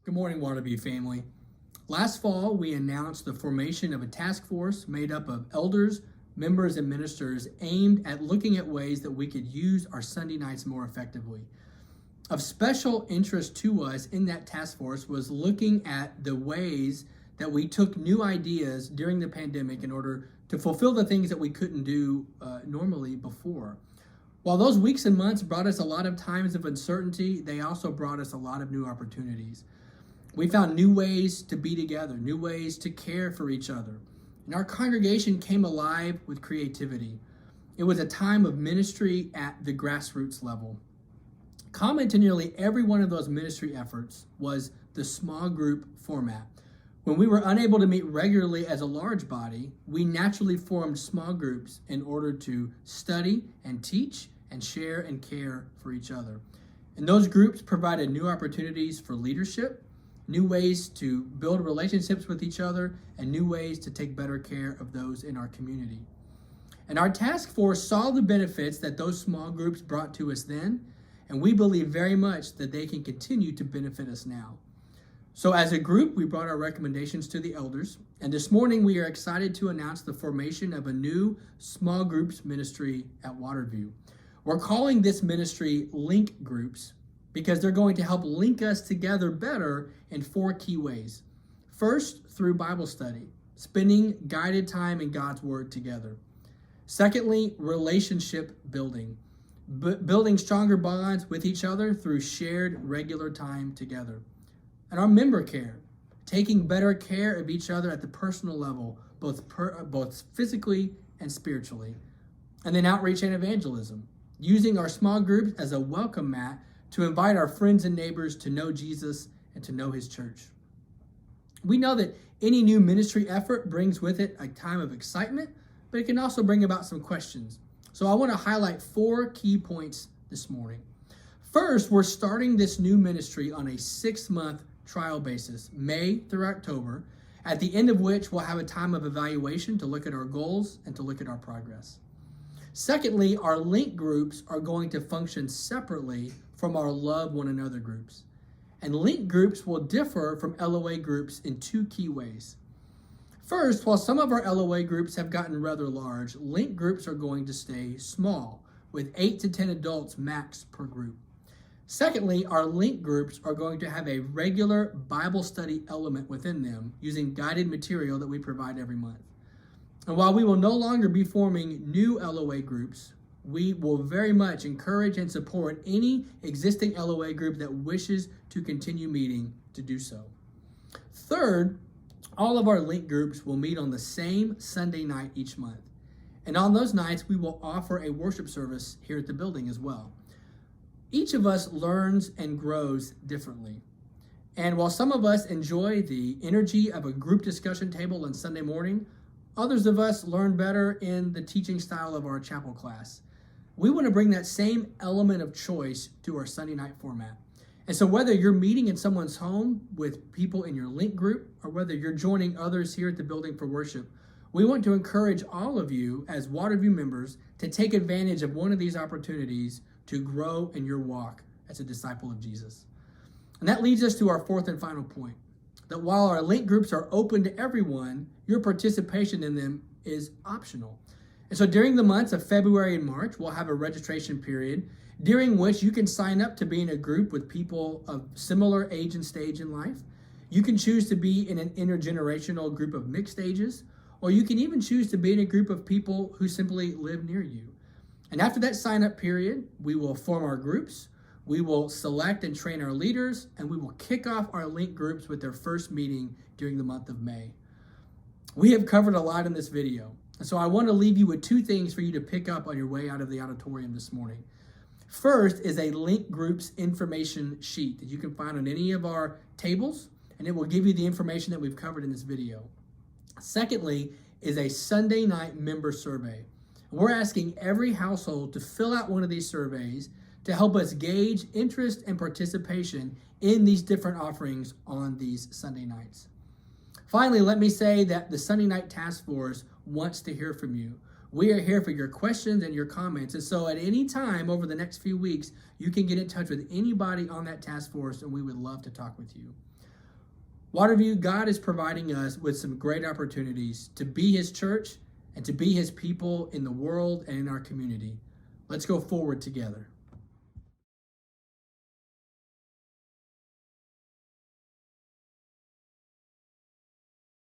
Good morning, Waterview family. Last fall, we announced the formation of a task force made up of elders, members, and ministers aimed at looking at ways that we could use our Sunday nights more effectively. Of special interest to us in that task force was looking at the ways that we took new ideas during the pandemic in order to fulfill the things that we couldn't do normally before. While those weeks and months brought us a lot of times of uncertainty, they also brought us a lot of new opportunities. We found new ways to be together, new ways to care for each other. And our congregation came alive with creativity. It was a time of ministry at the grassroots level. Common to nearly every one of those ministry efforts was the small group format. When we were unable to meet regularly as a large body, we naturally formed small groups in order to study and teach and share and care for each other. And those groups provided new opportunities for leadership, new ways to build relationships with each other, and new ways to take better care of those in our community. And our task force saw the benefits that those small groups brought to us then, and we believe very much that they can continue to benefit us now. So as a group, we brought our recommendations to the elders, and this morning we are excited to announce the formation of a new small groups ministry at Waterview. We're calling this ministry Link Groups because they're going to help link us together better in 4 key ways. First, through Bible study, spending guided time in God's Word together. Secondly, relationship building, building stronger bonds with each other through shared regular time together. And our member care, taking better care of each other at the personal level, both physically and spiritually. And then outreach and evangelism, using our small groups as a welcome mat to invite our friends and neighbors to know Jesus and to know his church. We know that any new ministry effort brings with it a time of excitement, but it can also bring about some questions. So I want to highlight 4 key points this morning. First, we're starting this new ministry on a 6-month trial basis, May through October, at the end of which we'll have a time of evaluation to look at our goals and to look at our progress. Secondly, our link groups are going to function separately from our love one another groups. And link groups will differ from LOA groups in 2 key ways. First, while some of our LOA groups have gotten rather large, link groups are going to stay small, with 8 to 10 adults max per group. Secondly, our link groups are going to have a regular Bible study element within them using guided material that we provide every month. And while we will no longer be forming new LOA groups, we will very much encourage and support any existing LOA group that wishes to continue meeting to do so. Third, all of our link groups will meet on the same Sunday night each month. And on those nights, we will offer a worship service here at the building as well. Each of us learns and grows differently. And while some of us enjoy the energy of a group discussion table on Sunday morning, others of us learn better in the teaching style of our chapel class. We want to bring that same element of choice to our Sunday night format. And so whether you're meeting in someone's home with people in your link group, or whether you're joining others here at the building for worship, we want to encourage all of you as Waterview members to take advantage of one of these opportunities to grow in your walk as a disciple of Jesus. And that leads us to our 4th and final point, that while our link groups are open to everyone, your participation in them is optional. And so during the months of February and March, we'll have a registration period during which you can sign up to be in a group with people of similar age and stage in life. You can choose to be in an intergenerational group of mixed ages, or you can even choose to be in a group of people who simply live near you. And after that sign-up period, we will form our groups, we will select and train our leaders, and we will kick off our link groups with their first meeting during the month of May. We have covered a lot in this video, and so I want to leave you with 2 things for you to pick up on your way out of the auditorium this morning. First is a link groups information sheet that you can find on any of our tables, and it will give you the information that we've covered in this video. Secondly is a Sunday night member survey. We're asking every household to fill out one of these surveys to help us gauge interest and participation in these different offerings on these Sunday nights. Finally, let me say that the Sunday Night Task Force wants to hear from you. We are here for your questions and your comments. And so at any time over the next few weeks, you can get in touch with anybody on that task force, and we would love to talk with you. Waterview, God is providing us with some great opportunities to be His church and to be His people in the world and in our community. Let's go forward together.